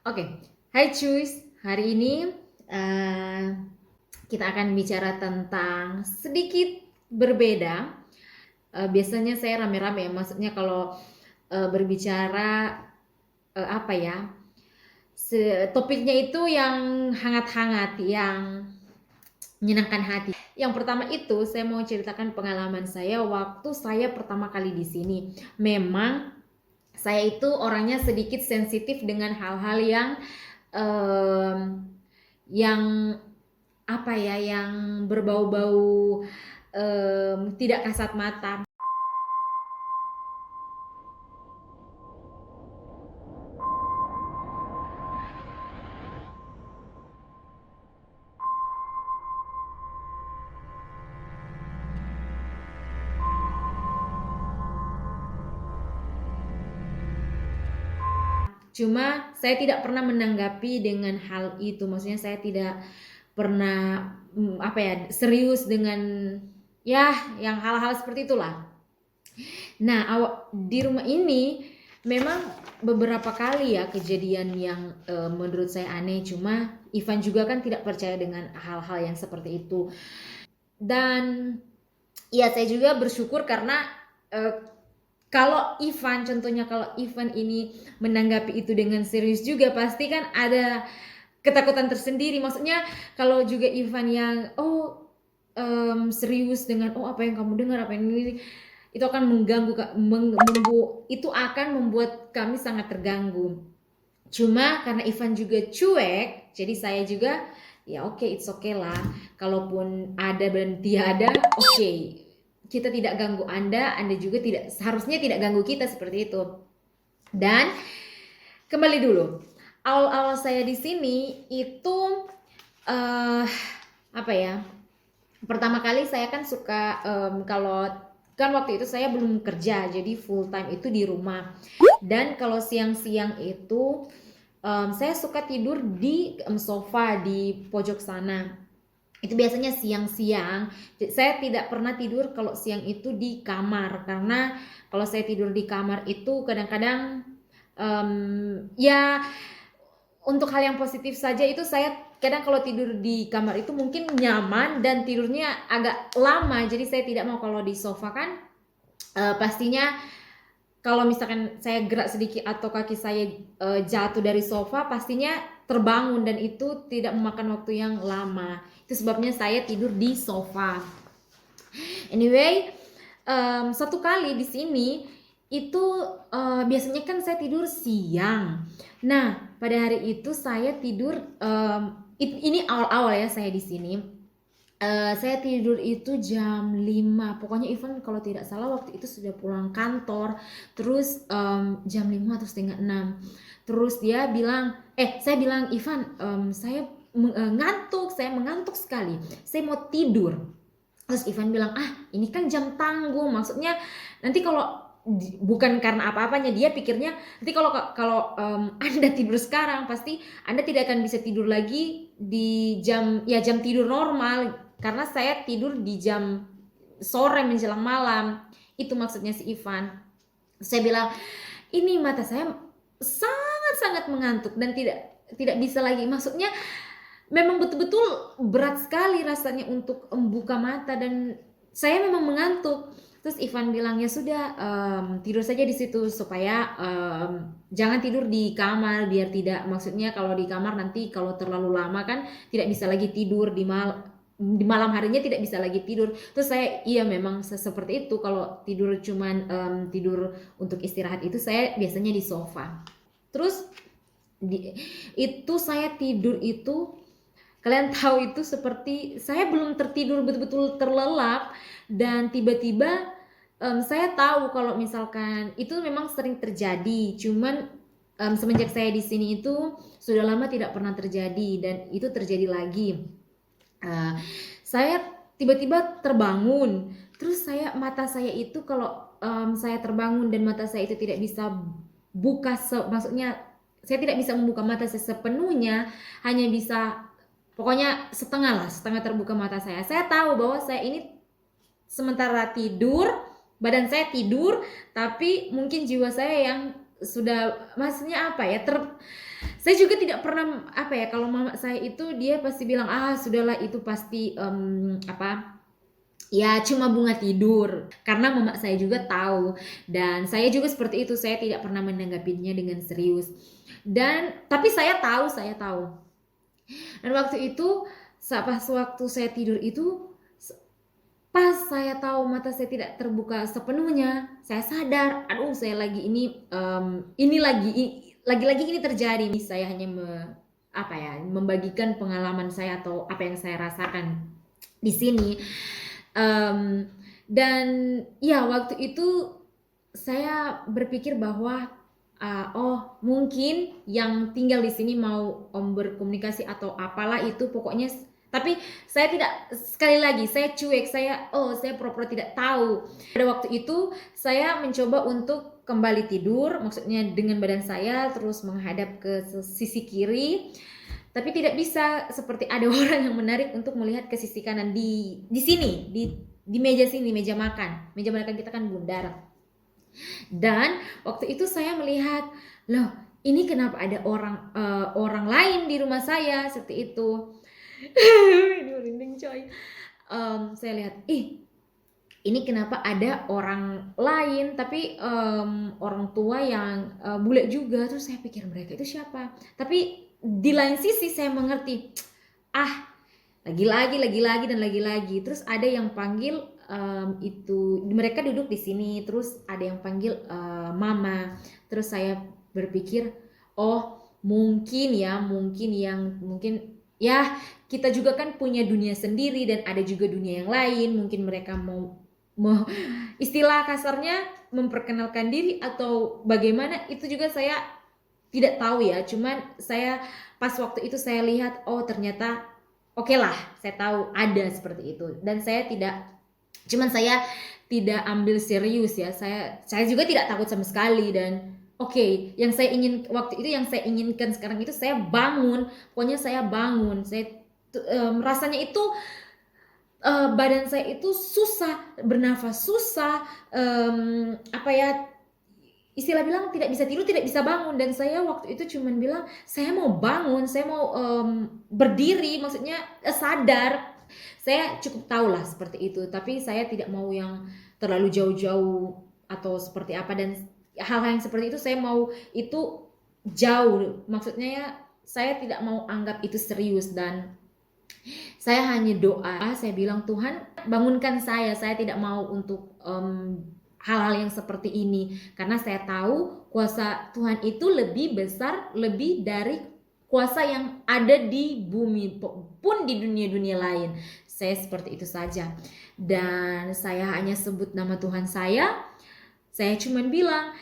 Oke, hai cuys. Hari ini eh, kita akan bicara tentang sedikit berbeda. Biasanya saya rame-rame ya, maksudnya kalau berbicara apa ya, topiknya itu yang hangat-hangat, yang menyenangkan hati. Yang pertama itu saya mau ceritakan pengalaman saya waktu saya pertama kali di sini. Memang saya itu orangnya sedikit sensitif dengan hal-hal em, yang apa ya, yang berbau-bau tidak kasat mata. Cuma saya tidak pernah menanggapi dengan hal itu. Maksudnya saya tidak pernah apa ya, serius dengan ya yang hal-hal seperti itulah. Nah, di rumah ini memang beberapa kali ya kejadian yang menurut saya aneh. Cuma Ivan juga kan tidak percaya dengan hal-hal yang seperti itu. Dan ya saya juga bersyukur karena eh, kalau Ivan, contohnya kalau Ivan ini menanggapi itu dengan serius juga, pasti kan ada ketakutan tersendiri. Maksudnya kalau juga Ivan yang serius dengan apa yang kamu dengar, apa yang ini, itu akan mengganggu, itu akan membuat kami sangat terganggu. Cuma karena Ivan juga cuek, jadi saya juga ya oke, it's okay lah. Kalaupun ada dan tiada, oke. Kita tidak ganggu Anda juga tidak seharusnya tidak ganggu kita seperti itu. Dan kembali dulu, awal-awal saya di sini itu eh apa ya? Pertama kali saya kan suka kalau kan waktu itu saya belum kerja, jadi full time itu di rumah. Dan kalau siang-siang itu saya suka tidur di sofa di pojok sana. Itu biasanya siang-siang. Saya tidak pernah tidur kalau siang itu di kamar, karena kalau saya tidur di kamar itu kadang-kadang ya untuk hal yang positif saja itu saya kadang kalau tidur di kamar itu mungkin nyaman dan tidurnya agak lama. Jadi saya tidak mau kalau di sofa kan pastinya kalau misalkan saya gerak sedikit atau kaki saya jatuh dari sofa, pastinya terbangun dan itu tidak memakan waktu yang lama. Itu sebabnya saya tidur di sofa. Anyway, satu kali di sini itu biasanya kan saya tidur siang. Nah, pada hari itu saya tidur ini awal-awal ya saya di sini. Saya tidur itu jam 5. Pokoknya Ivan kalau tidak salah waktu itu sudah pulang kantor. Terus jam 5 atau setengah 6. Terus dia bilang, saya bilang, Ivan, saya ngantuk, saya mengantuk sekali. Saya mau tidur. Terus Ivan bilang, ini kan jam tanggung. Maksudnya nanti kalau bukan karena apa-apanya, dia pikirnya nanti kalau Anda tidur sekarang pasti Anda tidak akan bisa tidur lagi di jam tidur normal, karena saya tidur di jam sore menjelang malam. Itu maksudnya si Ivan. Saya bilang, ini mata saya sangat-sangat mengantuk dan tidak bisa lagi. Maksudnya memang betul-betul berat sekali rasanya untuk membuka mata dan saya memang mengantuk. Terus Ivan bilang, ya sudah, tidur saja di situ supaya jangan tidur di kamar biar tidak, maksudnya kalau di kamar nanti kalau terlalu lama kan tidak bisa lagi tidur di malam harinya tidak bisa lagi tidur. Terus saya iya memang seperti itu, kalau tidur cuman tidur untuk istirahat itu saya biasanya di sofa. Terus itu saya tidur itu, kalian tahu itu seperti saya belum tertidur betul-betul terlelap dan tiba-tiba saya tahu kalau misalkan itu memang sering terjadi, cuman semenjak saya di sini itu sudah lama tidak pernah terjadi dan itu terjadi lagi. Saya tiba-tiba terbangun, terus mata saya itu kalau saya terbangun dan mata saya itu tidak bisa buka, maksudnya saya tidak bisa membuka mata saya sepenuhnya, hanya bisa pokoknya setengah lah, setengah terbuka mata saya. Saya tahu bahwa saya ini sementara tidur, badan saya tidur, tapi mungkin jiwa saya yang sudah, maksudnya apa ya, Saya juga tidak pernah apa ya, kalau mama saya itu dia pasti bilang, "Ah, sudahlah itu pasti apa, ya cuma bunga tidur." Karena mama saya juga tahu dan saya juga seperti itu, saya tidak pernah menanggapinya dengan serius. Dan tapi saya tahu. Dan waktu itu pas waktu saya tidur itu pas saya tahu mata saya tidak terbuka sepenuhnya, saya sadar, aduh saya lagi ini lagi-lagi ini terjadi nih, saya hanya apa ya, membagikan pengalaman saya atau apa yang saya rasakan di sini. Mmm, dan ya waktu itu saya berpikir bahwa, oh mungkin yang tinggal di sini mau, berkomunikasi atau apalah itu pokoknya tapi saya tidak, sekali lagi saya cuek, saya pura-pura tidak tahu. Pada waktu itu saya mencoba untuk kembali tidur, maksudnya dengan badan saya terus menghadap ke sisi kiri, tapi tidak bisa seperti ada orang yang menarik untuk melihat ke sisi kanan di sini, di meja sini, meja makan. Meja makan kita kan bundar. Dan waktu itu saya melihat, loh ini kenapa ada orang lain di rumah saya seperti itu. Ini merinding coy. Saya lihat, ini kenapa ada orang lain tapi orang tua yang bule juga. Terus saya pikir mereka itu siapa, tapi di lain sisi saya mengerti, lagi-lagi dan lagi-lagi. Terus ada yang panggil, itu mereka duduk di sini, terus ada yang panggil mama. Terus saya berpikir, oh mungkin ya kita juga kan punya dunia sendiri dan ada juga dunia yang lain. Mungkin mereka mau istilah kasarnya memperkenalkan diri atau bagaimana, itu juga saya tidak tahu ya. Cuman saya pas waktu itu saya lihat, oh ternyata oke lah, saya tahu ada seperti itu dan saya tidak ambil serius ya. Saya juga tidak takut sama sekali. Dan oke, yang saya inginkan sekarang itu saya bangun. Pokoknya saya bangun. Rasanya itu badan saya itu susah, bernafas susah, apa ya, istilah bilang tidak bisa tidur, tidak bisa bangun. Dan saya waktu itu cuman bilang, saya mau bangun, saya mau berdiri, maksudnya sadar. Saya cukup tahu lah seperti itu, tapi saya tidak mau yang terlalu jauh-jauh atau seperti apa. Dan hal-hal yang seperti itu saya mau itu jauh, maksudnya ya saya tidak mau anggap itu serius. Dan saya hanya doa, saya bilang, Tuhan bangunkan saya tidak mau untuk hal-hal yang seperti ini. Karena saya tahu kuasa Tuhan itu lebih besar, lebih dari kuasa yang ada di bumi pun di dunia-dunia lain. Saya seperti itu saja. Dan saya hanya sebut nama Tuhan saya cuman bilang,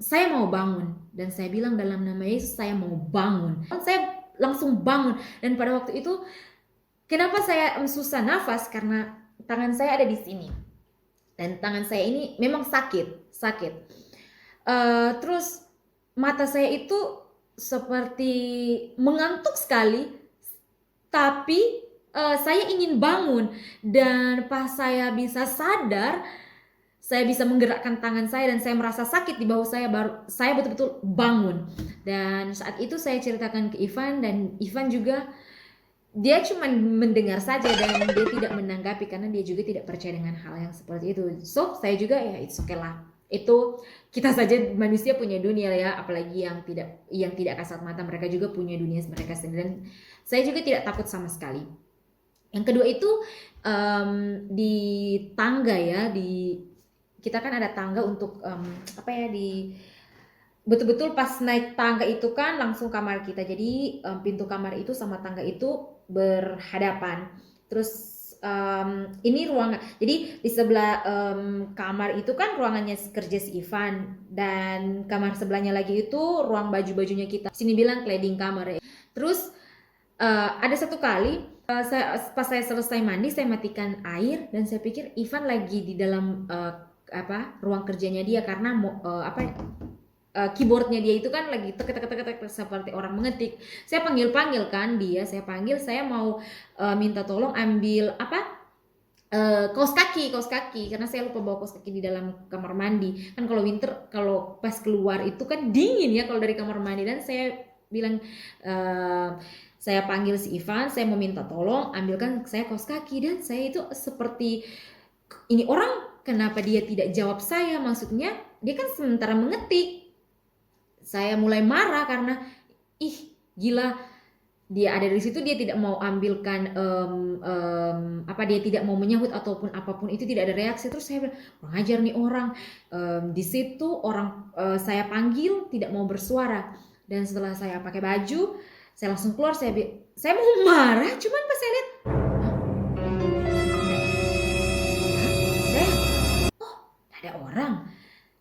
saya mau bangun. Dan saya bilang dalam nama Yesus saya mau bangun. Saya langsung bangun. Dan pada waktu itu kenapa saya susah nafas, karena tangan saya ada di sini dan tangan saya ini memang sakit. Terus mata saya itu seperti mengantuk sekali, tapi saya ingin bangun. Dan pas saya bisa sadar, saya bisa menggerakkan tangan saya dan saya merasa sakit di bahu saya, baru saya betul-betul bangun. Dan saat itu saya ceritakan ke Ivan, dan Ivan juga dia cuma mendengar saja dan dia tidak menanggapi karena dia juga tidak percaya dengan hal yang seperti itu. So saya juga ya it's okay lah. Itu kita saja manusia punya dunia ya, apalagi yang tidak kasat mata, mereka juga punya dunia mereka sendiri. Dan saya juga tidak takut sama sekali. Yang kedua itu di tangga ya, kita kan ada tangga untuk betul-betul pas naik tangga itu kan langsung kamar kita. Jadi pintu kamar itu sama tangga itu berhadapan. Terus ini ruangan. Jadi di sebelah kamar itu kan ruangannya kerja si Ivan, dan kamar sebelahnya lagi itu ruang baju-bajunya kita. Sini bilang cleaning kamar ya. Terus ada satu kali pas saya selesai mandi, saya matikan air dan saya pikir Ivan lagi di dalam ruang kerjanya dia, karena keyboardnya dia itu kan lagi tek seperti orang mengetik. Saya panggil kan dia, saya mau minta tolong ambil kaos kaki karena saya lupa bawa kaos kaki di dalam kamar mandi. Kan kalau winter, kalau pas keluar itu kan dingin ya kalau dari kamar mandi. Dan saya bilang, saya panggil si Ivan, saya mau minta tolong ambilkan saya kaos kaki, dan saya itu seperti, ini orang kenapa dia tidak jawab saya, maksudnya dia kan sementara mengetik. Saya mulai marah karena gila, dia ada di situ, dia tidak mau ambilkan dia tidak mau menyahut ataupun apapun itu, tidak ada reaksi. Terus saya bilang, kurang ajar nih orang. Di situ orang saya panggil tidak mau bersuara, dan setelah saya pakai baju, saya langsung keluar. Saya mau marah, cuman pas saya lihat, saya ada orang,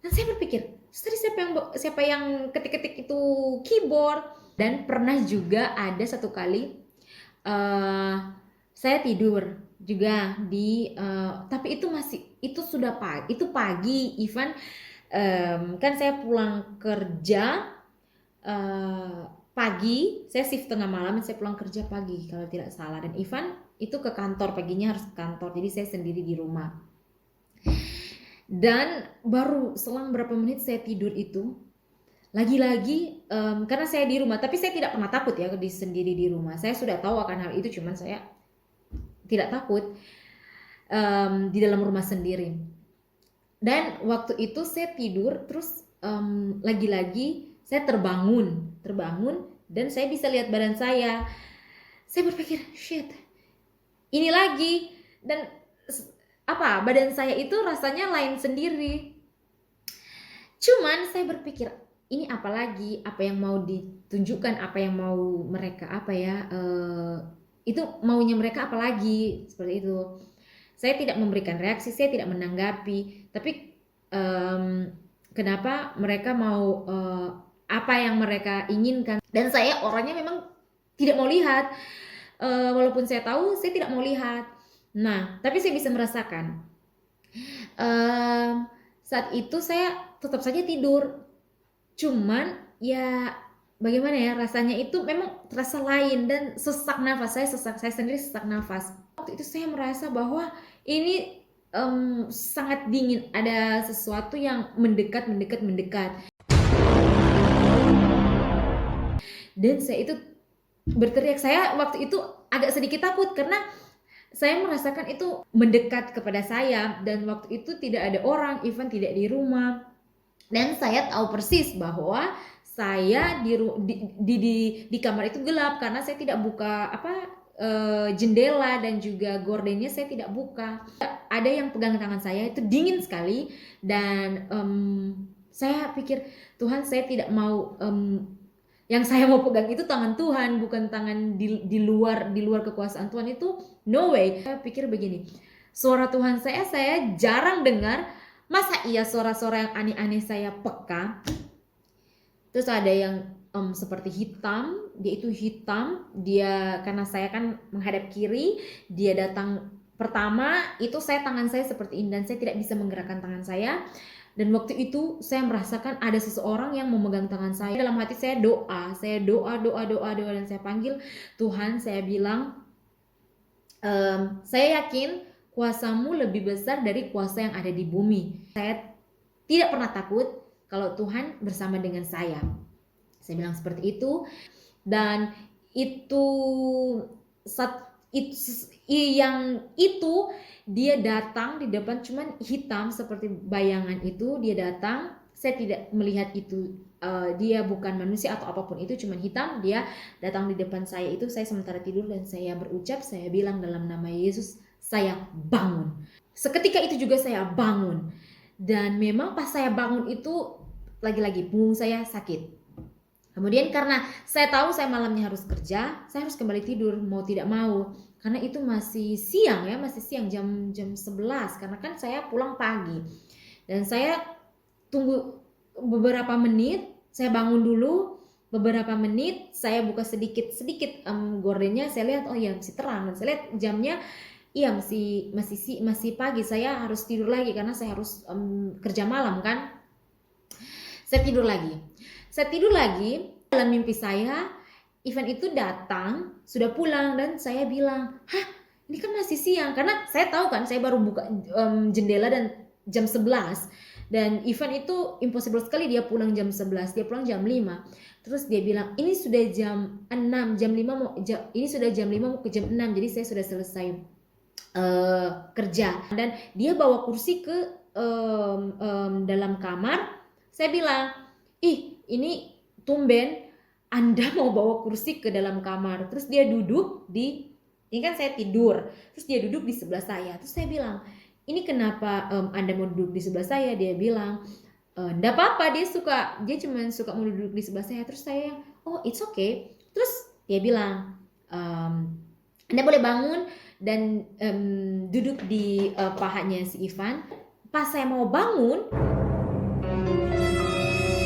dan saya berpikir, tadi siapa yang ketik-ketik itu keyboard. Dan pernah juga ada satu kali saya tidur juga di tapi itu sudah pagi Ivan, kan saya pulang kerja pagi, saya shift tengah malam, saya pulang kerja pagi kalau tidak salah, dan Ivan itu ke kantor, paginya harus ke kantor, jadi saya sendiri di rumah. Dan baru selang berapa menit saya tidur itu, lagi-lagi karena saya di rumah, tapi saya tidak pernah takut ya sendiri di rumah. Saya sudah tahu akan hal itu, cuman saya tidak takut di dalam rumah sendiri. Dan waktu itu saya tidur, terus lagi-lagi saya terbangun, dan saya bisa lihat badan saya. Saya berpikir, shit, ini lagi, dan badan saya itu rasanya lain sendiri. Cuman saya berpikir, ini apalagi, apa yang mau ditunjukkan, apa yang mau mereka itu maunya mereka apalagi, seperti itu. Saya tidak memberikan reaksi, saya tidak menanggapi, tapi kenapa mereka mau apa yang mereka inginkan, dan saya orangnya memang tidak mau lihat, walaupun saya tahu saya tidak mau lihat. Nah, tapi saya bisa merasakan saat itu saya tetap saja tidur, cuman ya bagaimana ya, rasanya itu memang terasa lain, dan sesak nafas, saya sendiri sesak nafas. Waktu itu saya merasa bahwa ini sangat dingin, ada sesuatu yang mendekat. Dan saya itu berteriak. Saya waktu itu agak sedikit takut karena saya merasakan itu mendekat kepada saya, dan waktu itu tidak ada orang, Ivan tidak di rumah, dan saya tahu persis bahwa saya di kamar itu gelap karena saya tidak buka jendela, dan juga gordennya saya tidak buka. Ada yang pegang tangan saya, itu dingin sekali, dan saya pikir, Tuhan, saya tidak mau yang saya mau pegang itu tangan Tuhan, bukan tangan di luar kekuasaan Tuhan, itu no way. Saya pikir begini, suara Tuhan saya jarang dengar, masa iya suara-suara yang aneh-aneh saya peka. Terus ada yang seperti hitam, dia karena saya kan menghadap kiri, dia datang pertama, itu tangan saya seperti ini, dan saya tidak bisa menggerakkan tangan saya. Dan waktu itu saya merasakan ada seseorang yang memegang tangan saya. Dalam hati saya doa, dan saya panggil Tuhan. Saya bilang, saya yakin kuasamu lebih besar dari kuasa yang ada di bumi. Saya tidak pernah takut kalau Tuhan bersama dengan saya. Saya bilang seperti itu, dan dia datang di depan, cuman hitam seperti bayangan itu, dia datang. Saya tidak melihat itu, dia bukan manusia atau apapun itu, cuman hitam. Dia datang di depan saya itu, saya sementara tidur, dan saya berucap, saya bilang dalam nama Yesus, saya bangun. Seketika itu juga saya bangun, dan memang pas saya bangun itu lagi-lagi punggung saya sakit. Kemudian karena saya tahu saya malamnya harus kerja, saya harus kembali tidur mau tidak mau, karena itu masih siang jam 11, karena kan saya pulang pagi. Dan saya tunggu beberapa menit, saya bangun dulu beberapa menit, saya buka sedikit gordennya, saya lihat oh ya masih terang, dan saya lihat jamnya iya masih pagi, saya harus tidur lagi karena saya harus kerja malam kan. Saya tidur lagi, dalam mimpi saya Ivan itu datang, sudah pulang, dan saya bilang, hah ini kan masih siang, karena saya tahu kan saya baru buka jendela dan jam 11, Dan Ivan itu impossible sekali, dia pulang jam 11, dia pulang jam 5. Terus dia bilang, ini sudah jam 6, ini sudah jam 5 mau ke jam 6, jadi saya sudah selesai kerja. Dan dia bawa kursi ke dalam kamar. Saya bilang, ih ini tumben Anda mau bawa kursi ke dalam kamar. Terus dia duduk ini kan saya tidur, terus dia duduk di sebelah saya. Terus saya bilang, ini kenapa Anda mau duduk di sebelah saya? Dia bilang, enggak apa-apa, dia cuma suka mau duduk di sebelah saya. Terus saya, oh it's okay. Terus dia bilang, Anda boleh bangun dan duduk di pahanya si Ivan. Pas saya mau bangun,